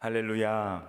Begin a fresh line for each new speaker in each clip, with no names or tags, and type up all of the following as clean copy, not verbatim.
할렐루야.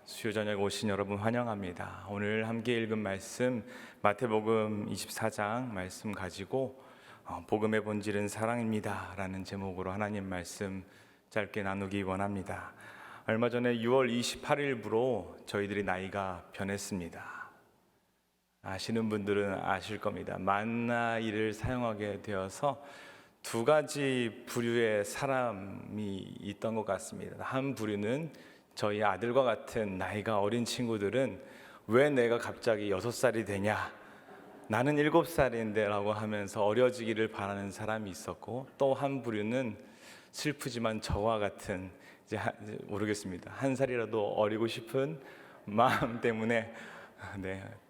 수요 저녁 오신 여러분 환영합니다. 오늘 함께 읽은 말씀 마태복음 24장 말씀 가지고 복음의 본질은 사랑입니다 라는 제목으로 하나님 말씀 짧게 나누기 원합니다. 얼마 전에 6월 28일부로 저희들이 나이가 변했습니다. 아시는 분들은 아실 겁니다. 만 나이를 사용하게 되어서 두 가지 부류의 사람이 있던 것 같습니다. 한 부류는 저희 아들과 같은 나이가 어린 친구들은 왜 내가 갑자기 6살이 되냐, 나는 7살인데 라고 하면서 어려지기를 바라는 사람이 있었고, 또 한 부류는 슬프지만 저와 같은 이제 모르겠습니다, 한 살이라도 어리고 싶은 마음 때문에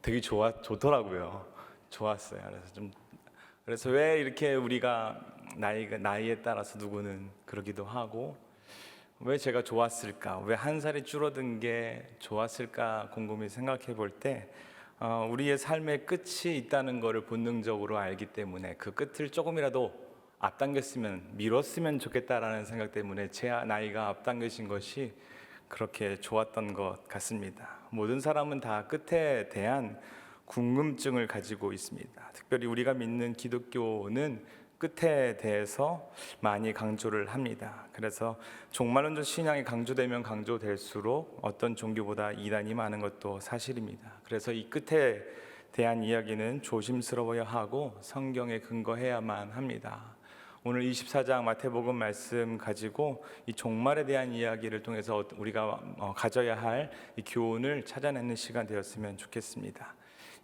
되게 좋더라고요. 좋았어요. 그래서 왜 이렇게 우리가 나이에 따라서 누구는 그러기도 하고, 왜 제가 좋았을까? 왜 한 살이 줄어든 게 좋았을까? 곰곰이 생각해 볼 때 우리의 삶의 끝이 있다는 것을 본능적으로 알기 때문에 그 끝을 조금이라도 앞당겼으면, 미뤘으면 좋겠다라는 생각 때문에 제 나이가 앞당겨진 것이 그렇게 좋았던 것 같습니다. 모든 사람은 다 끝에 대한 궁금증을 가지고 있습니다. 특별히 우리가 믿는 기독교는 끝에 대해서 많이 강조를 합니다. 그래서 종말론적 신앙이 강조되면 강조될수록 어떤 종교보다 이단이 많은 것도 사실입니다. 그래서 이 끝에 대한 이야기는 조심스러워야 하고 성경에 근거해야만 합니다. 오늘 24장 마태복음 말씀 가지고 이 종말에 대한 이야기를 통해서 우리가 가져야 할 이 교훈을 찾아내는 시간 되었으면 좋겠습니다.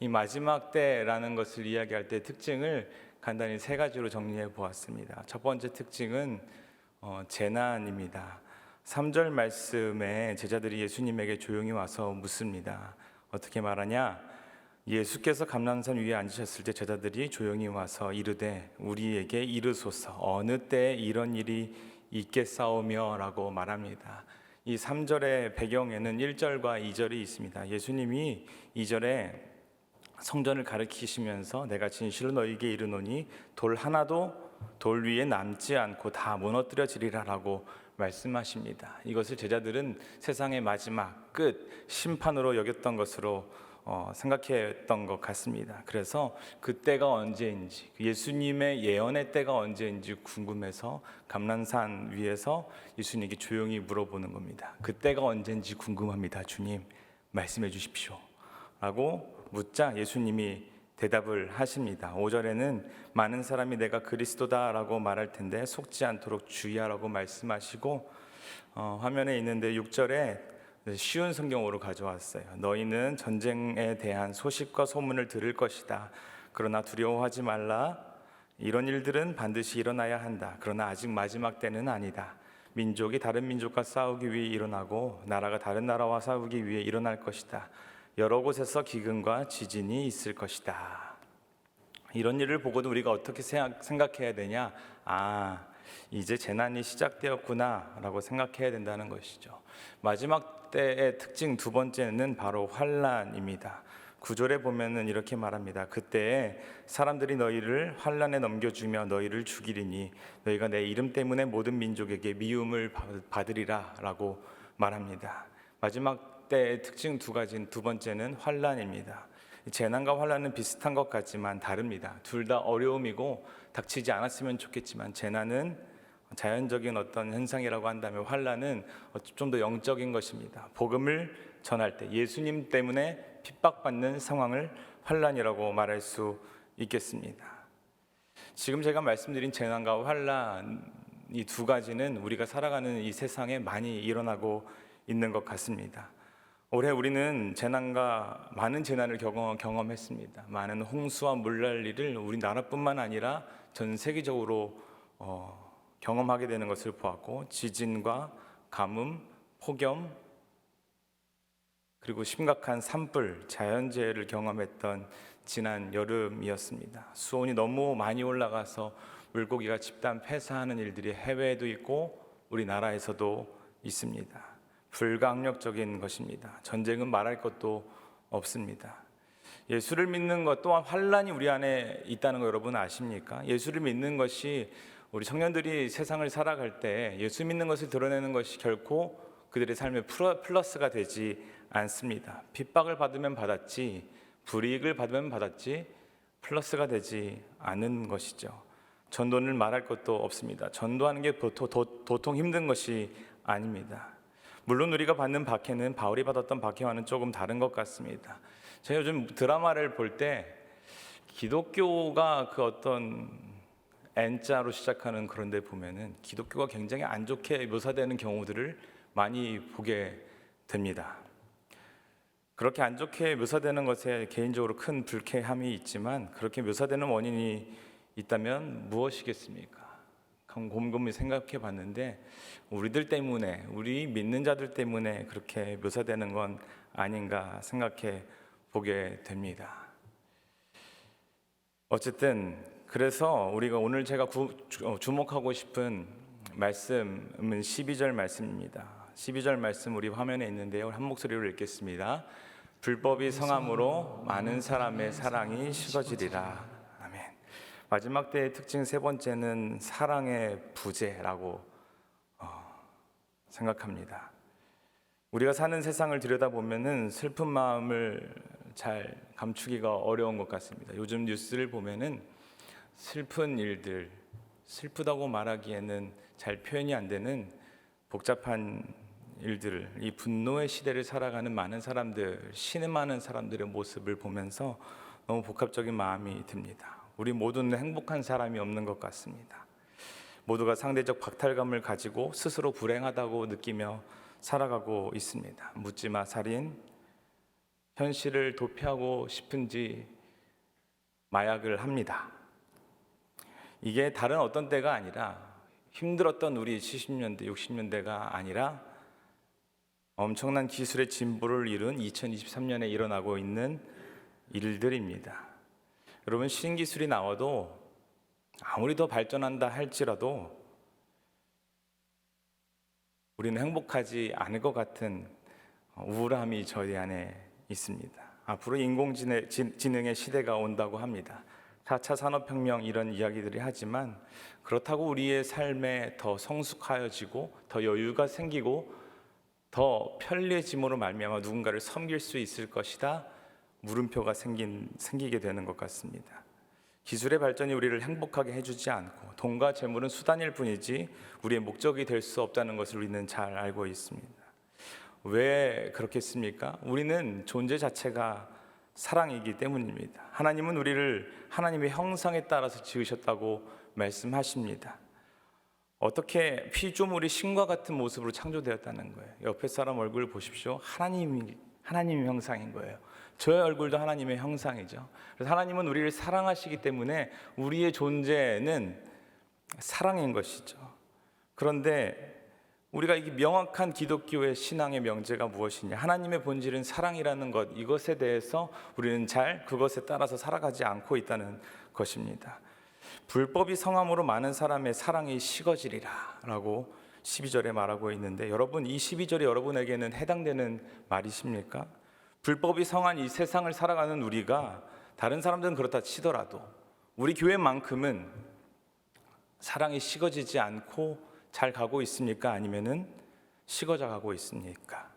이 마지막 때라는 것을 이야기할 때 특징을 간단히 3가지로 정리해 보았습니다. 첫 번째 특징은 재난입니다. 3절 말씀에 제자들이 예수님에게 조용히 와서 묻습니다. 어떻게 말하냐? 예수께서 감람산 위에 앉으셨을 때 제자들이 조용히 와서 이르되 우리에게 이르소서 어느 때에 이런 일이 있겠사오며 라고 말합니다. 이 3절의 배경에는 1절과 2절이 있습니다. 예수님이 2절에 성전을 가르치시면서 내가 진실로 너희에게 이르노니 돌 하나도 돌 위에 남지 않고 다 무너뜨려지리라 라고 말씀하십니다. 이것을 제자들은 세상의 마지막 끝 심판으로 여겼던 것으로 생각했던 것 같습니다. 그래서 그때가 언제인지, 예수님의 예언의 때가 언제인지 궁금해서 감람산 위에서 예수님께 조용히 물어보는 겁니다. 그때가 언제인지 궁금합니다. 주님, 말씀해 주십시오 라고 묻자 예수님이 대답을 하십니다. 5절에는 많은 사람이 내가 그리스도다 라고 말할 텐데 속지 않도록 주의하라고 말씀하시고, 화면에 있는데 6절에 쉬운 성경으로 가져왔어요. 너희는 전쟁에 대한 소식과 소문을 들을 것이다. 그러나 두려워하지 말라. 이런 일들은 반드시 일어나야 한다. 그러나 아직 마지막 때는 아니다. 민족이 다른 민족과 싸우기 위해 일어나고 나라가 다른 나라와 싸우기 위해 일어날 것이다. 여러 곳에서 기근과 지진이 있을 것이다. 이런 일을 보고도 우리가 어떻게 생각해야 되냐? 이제 재난이 시작되었구나 라고 생각해야 된다는 것이죠. 마지막 때의 특징 두 번째는 바로 환난입니다. 9절에 보면은 이렇게 말합니다. 그때에 사람들이 너희를 환난에 넘겨주며 너희를 죽이리니 너희가 내 이름 때문에 모든 민족에게 미움을 받으리라 라고 말합니다. 마지막 때의 특징 두 가지는, 두 번째는 환난입니다. 재난과 환난은 비슷한 것 같지만 다릅니다. 둘 다 어려움이고 닥치지 않았으면 좋겠지만, 재난은 자연적인 어떤 현상이라고 한다면 환난은 좀 더 영적인 것입니다. 복음을 전할 때 예수님 때문에 핍박받는 상황을 환난이라고 말할 수 있겠습니다. 지금 제가 말씀드린 재난과 환난, 이 두 가지는 우리가 살아가는 이 세상에 많이 일어나고 있는 것 같습니다. 올해 우리는 많은 재난을 경험했습니다. 많은 홍수와 물난리를 우리나라뿐만 아니라 전 세계적으로 경험하게 되는 것을 보았고, 지진과 가뭄, 폭염, 그리고 심각한 산불, 자연재해를 경험했던 지난 여름이었습니다. 수온이 너무 많이 올라가서 물고기가 집단 폐사하는 일들이 해외에도 있고 우리나라에서도 있습니다. 불가항력적인 것입니다. 전쟁은 말할 것도 없습니다. 예수를 믿는 것 또한 환난이 우리 안에 있다는 거 여러분 아십니까? 예수를 믿는 것이, 우리 청년들이 세상을 살아갈 때 예수 믿는 것을 드러내는 것이 결코 그들의 삶에 플러스가 되지 않습니다. 핍박을 받으면 받았지, 불이익을 받으면 받았지 플러스가 되지 않은 것이죠. 전도를 말할 것도 없습니다. 전도하는 게 도통 힘든 것이 아닙니다. 물론 우리가 받는 박해는 바울이 받았던 박해와는 조금 다른 것 같습니다. 제가 요즘 드라마를 볼 때 기독교가 그 어떤 N자로 시작하는 그런 데 보면은 기독교가 굉장히 안 좋게 묘사되는 경우들을 많이 보게 됩니다. 그렇게 안 좋게 묘사되는 것에 개인적으로 큰 불쾌함이 있지만, 그렇게 묘사되는 원인이 있다면 무엇이겠습니까? 곰곰이 생각해 봤는데 우리들 때문에, 우리 믿는 자들 때문에 그렇게 묘사되는 건 아닌가 생각해 보게 됩니다. 어쨌든 그래서 우리가 오늘 제가 주목하고 싶은 말씀은 12절 말씀입니다. 12절 말씀 우리 화면에 있는데요, 한 목소리로 읽겠습니다. 불법이 성함으로 많은 사람의 사랑이 식어지리라. 아멘. 마지막 때의 특징 세 번째는 사랑의 부재라고 생각합니다. 우리가 사는 세상을 들여다보면은 슬픈 마음을 잘 감추기가 어려운 것 같습니다. 요즘 뉴스를 보면은 슬픈 일들, 슬프다고 말하기에는 잘 표현이 안 되는 복잡한 일들을, 이 분노의 시대를 살아가는 많은 사람들, 신음하는 사람들의 모습을 보면서 너무 복합적인 마음이 듭니다. 우리 모두는 행복한 사람이 없는 것 같습니다. 모두가 상대적 박탈감을 가지고 스스로 불행하다고 느끼며 살아가고 있습니다. 묻지마 살인, 현실을 도피하고 싶은지 마약을 합니다. 이게 다른 어떤 때가 아니라, 힘들었던 우리 70년대, 60년대가 아니라 엄청난 기술의 진보를 이룬 2023년에 일어나고 있는 일들입니다. 여러분, 신기술이 나와도 아무리 더 발전한다 할지라도 우리는 행복하지 않을 것 같은 우울함이 저희 안에 있습니다. 앞으로 인공지능의 시대가 온다고 합니다. 4차 산업혁명 이런 이야기들이 하지만, 그렇다고 우리의 삶에 더 성숙하여지고 더 여유가 생기고 더 편리해짐으로 말미암아 누군가를 섬길 수 있을 것이다, 물음표가 생기게 되는 것 같습니다. 기술의 발전이 우리를 행복하게 해주지 않고 돈과 재물은 수단일 뿐이지 우리의 목적이 될 수 없다는 것을 우리는 잘 알고 있습니다. 왜 그렇겠습니까? 우리는 존재 자체가 사랑이기 때문입니다. 하나님은 우리를 하나님의 형상에 따라서 지으셨다고 말씀하십니다. 어떻게 피조물이 신과 같은 모습으로 창조되었다는 거예요. 옆에 사람 얼굴을 보십시오. 하나님의 형상인 거예요. 저의 얼굴도 하나님의 형상이죠. 그래서 하나님은 우리를 사랑하시기 때문에 우리의 존재는 사랑인 것이죠. 그런데 우리가 이 명확한 기독교의 신앙의 명제가 무엇이냐, 하나님의 본질은 사랑이라는 것, 이것에 대해서 우리는 잘 그것에 따라서 살아가지 않고 있다는 것입니다. 불법이 성함으로 많은 사람의 사랑이 식어지리라 라고 12절에 말하고 있는데, 여러분, 이 12절이 여러분에게는 해당되는 말이십니까? 불법이 성한 이 세상을 살아가는 우리가, 다른 사람들은 그렇다 치더라도 우리 교회만큼은 사랑이 식어지지 않고 잘 가고 있습니까? 아니면은 식어져 가고 있습니까?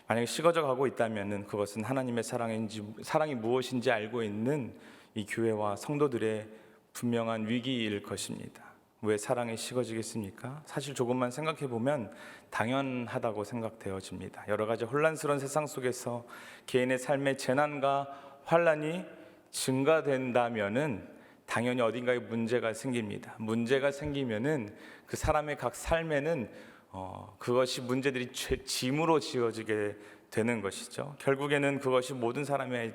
만약에 식어져 가고 있다면은 그것은 하나님의 사랑이 무엇인지 알고 있는 이 교회와 성도들의 분명한 위기일 것입니다. 왜 사랑이 식어지겠습니까? 사실 조금만 생각해 보면 당연하다고 생각되어집니다. 여러 가지 혼란스러운 세상 속에서 개인의 삶의 재난과 환란이 증가된다면은 당연히 어딘가에 문제가 생깁니다. 문제가 생기면은 그 사람의 각 삶에는 그것이 문제들이 짐으로 지어지게 되는 것이죠. 결국에는 그것이 모든 사람의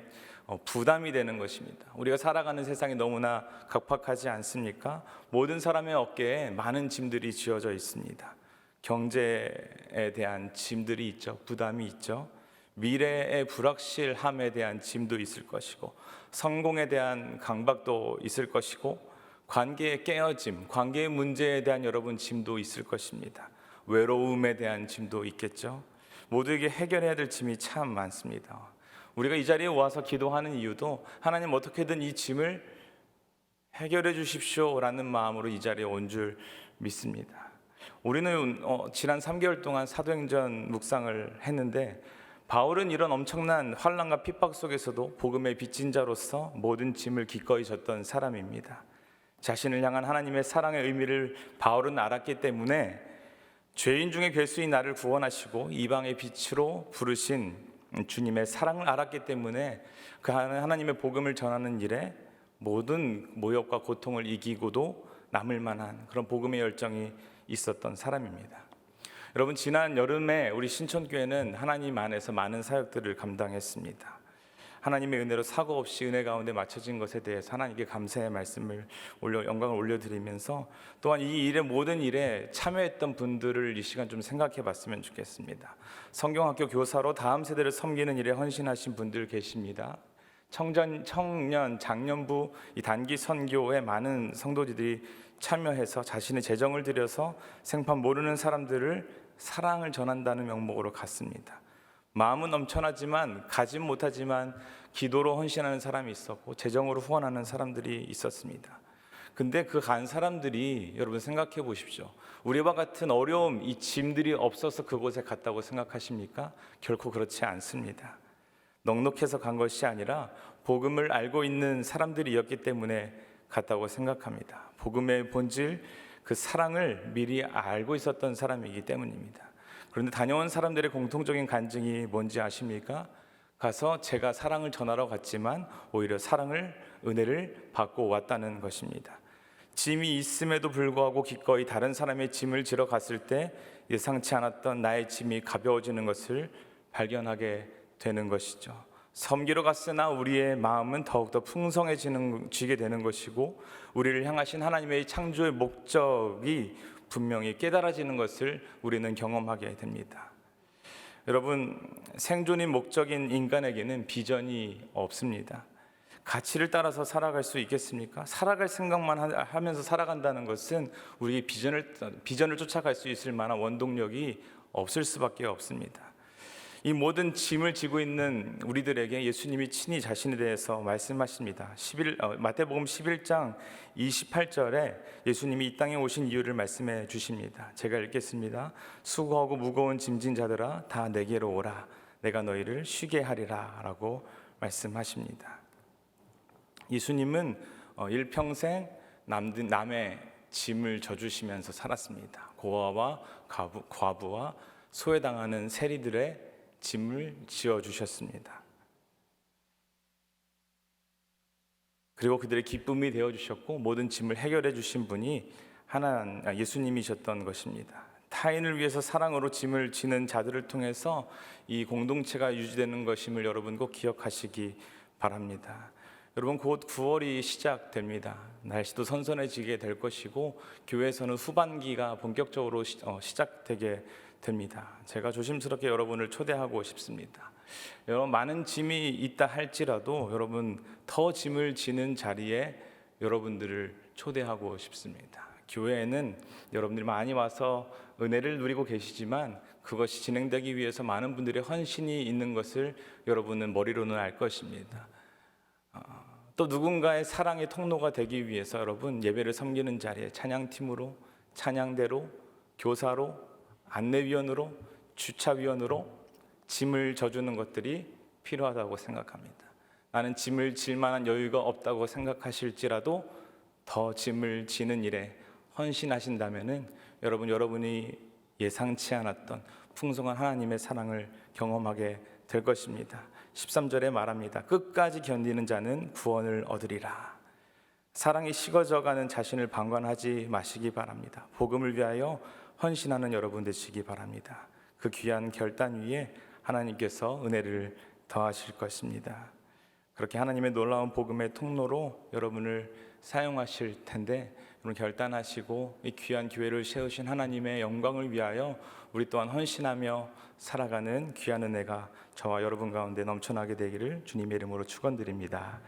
부담이 되는 것입니다. 우리가 살아가는 세상이 너무나 각박하지 않습니까? 모든 사람의 어깨에 많은 짐들이 지어져 있습니다. 경제에 대한 짐들이 있죠. 부담이 있죠. 미래의 불확실함에 대한 짐도 있을 것이고, 성공에 대한 강박도 있을 것이고, 관계의 깨어짐, 관계의 문제에 대한 여러분 짐도 있을 것입니다. 외로움에 대한 짐도 있겠죠. 모두에게 해결해야 될 짐이 참 많습니다. 우리가 이 자리에 와서 기도하는 이유도 하나님 어떻게든 이 짐을 해결해 주십시오 라는 마음으로 이 자리에 온 줄 믿습니다. 우리는 지난 3개월 동안 사도행전 묵상을 했는데 바울은 이런 엄청난 환난과 핍박 속에서도 복음의 빚진 자로서 모든 짐을 기꺼이 졌던 사람입니다. 자신을 향한 하나님의 사랑의 의미를 바울은 알았기 때문에 죄인 중에 괴수인 나를 구원하시고 이방의 빛으로 부르신 주님의 사랑을 알았기 때문에 그 하나님의 복음을 전하는 일에 모든 모욕과 고통을 이기고도 남을 만한 그런 복음의 열정이 있었던 사람입니다. 여러분, 지난 여름에 우리 신천교회는 하나님 안에서 많은 사역들을 감당했습니다. 하나님의 은혜로 사고 없이 은혜 가운데 맞춰진 것에 대해서 하나님께 감사의 말씀을 영광을 올려드리면서 또한 이 일의 모든 일에 참여했던 분들을 이 시간 좀 생각해 봤으면 좋겠습니다. 성경학교 교사로 다음 세대를 섬기는 일에 헌신하신 분들 계십니다. 청년, 장년부 이 단기 선교에 많은 성도들이 참여해서 자신의 재정을 들여서 생판 모르는 사람들을 사랑을 전한다는 명목으로 갔습니다. 마음은 넘쳐나지만 가진 못하지만 기도로 헌신하는 사람이 있었고 재정으로 후원하는 사람들이 있었습니다. 근데 그 간 사람들이 여러분 생각해 보십시오. 우리와 같은 어려움, 이 짐들이 없어서 그곳에 갔다고 생각하십니까? 결코 그렇지 않습니다. 넉넉해서 간 것이 아니라 복음을 알고 있는 사람들이었기 때문에 갔다고 생각합니다. 복음의 본질, 그 사랑을 미리 알고 있었던 사람이기 때문입니다. 그런데 다녀온 사람들의 공통적인 간증이 뭔지 아십니까? 가서 제가 사랑을 전하러 갔지만 오히려 은혜를 받고 왔다는 것입니다. 짐이 있음에도 불구하고 기꺼이 다른 사람의 짐을 지러 갔을 때 예상치 않았던 나의 짐이 가벼워지는 것을 발견하게 되는 것이죠. 섬기러 갔으나 우리의 마음은 더욱더 풍성해지게 되는 것이고 우리를 향하신 하나님의 창조의 목적이 분명히 깨달아지는 것을 우리는 경험하게 됩니다. 여러분, 생존의 목적인 인간에게는 비전이 없습니다. 가치를 따라서 살아갈 수 있겠습니까? 살아갈 생각만 하면서 살아간다는 것은 우리의 비전을 쫓아갈 수 있을 만한 원동력이 없을 수밖에 없습니다. 이 모든 짐을 지고 있는 우리들에게 예수님이 친히 자신에 대해서 말씀하십니다. 마태복음 11장 28절에 예수님이 이 땅에 오신 이유를 말씀해 주십니다. 제가 읽겠습니다. 수고하고 무거운 짐진 자들아 다 내게로 오라. 내가 너희를 쉬게 하리라 라고 말씀하십니다. 예수님은 일평생 남의 짐을 져주시면서 살았습니다. 고아와 과부와 소외당하는 세리들의 짐을 지어주셨습니다. 그리고 그들의 기쁨이 되어주셨고 모든 짐을 해결해 주신 분이 예수님이셨던 것입니다. 타인을 위해서 사랑으로 짐을 지는 자들을 통해서 이 공동체가 유지되는 것임을 여러분 꼭 기억하시기 바랍니다. 여러분, 곧 9월이 시작됩니다. 날씨도 선선해지게 될 것이고 교회에서는 후반기가 본격적으로 시작되게 됩니다. 제가 조심스럽게 여러분을 초대하고 싶습니다. 여러분, 많은 짐이 있다 할지라도 여러분 더 짐을 지는 자리에 여러분들을 초대하고 싶습니다. 교회에는 여러분들이 많이 와서 은혜를 누리고 계시지만 그것이 진행되기 위해서 많은 분들의 헌신이 있는 것을 여러분은 머리로는 알 것입니다. 또 누군가의 사랑의 통로가 되기 위해서 여러분 예배를 섬기는 자리에 찬양팀으로, 찬양대로, 교사로, 안내위원으로, 주차위원으로 짐을 져주는 것들이 필요하다고 생각합니다. 나는 짐을 질 만한 여유가 없다고 생각하실지라도 더 짐을 지는 일에 헌신하신다면은 여러분이 예상치 않았던 풍성한 하나님의 사랑을 경험하게 될 것입니다. 13절에 말합니다. 끝까지 견디는 자는 구원을 얻으리라. 사랑이 식어져가는 자신을 방관하지 마시기 바랍니다. 복음을 위하여 헌신하는 여러분 되시기 바랍니다. 그 귀한 결단 위에 하나님께서 은혜를 더하실 것입니다. 그렇게 하나님의 놀라운 복음의 통로로 여러분을 사용하실 텐데 여러분 결단하시고 이 귀한 교회를 세우신 하나님의 영광을 위하여 우리 또한 헌신하며 살아가는 귀한 은혜가 저와 여러분 가운데 넘쳐나게 되기를 주님의 이름으로 축원드립니다.